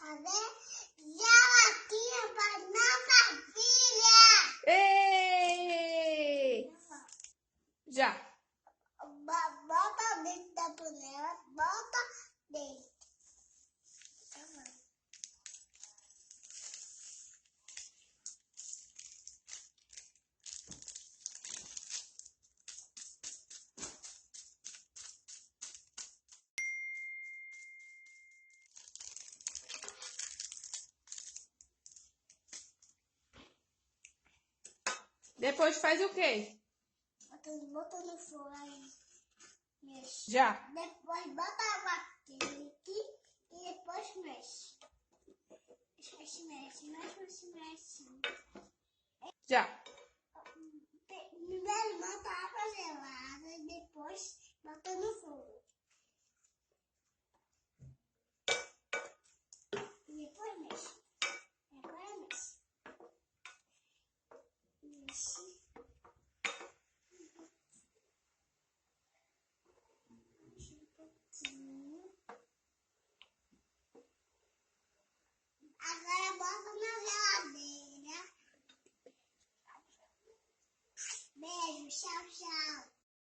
fazer gelatina para nossa filha. Ei! Já. Bota dentro da panela, bota dentro. Depois faz o quê? Bota no fogo aí. Mexe. Já. Depois bota água quente e depois mexe. Mexe. Já. Primeiro bota água gelada e depois bota no fogo. E depois mexe. Agora mexe. Mexe. Mexe um pouquinho. Agora bota na geladeira. Beijo, tchau.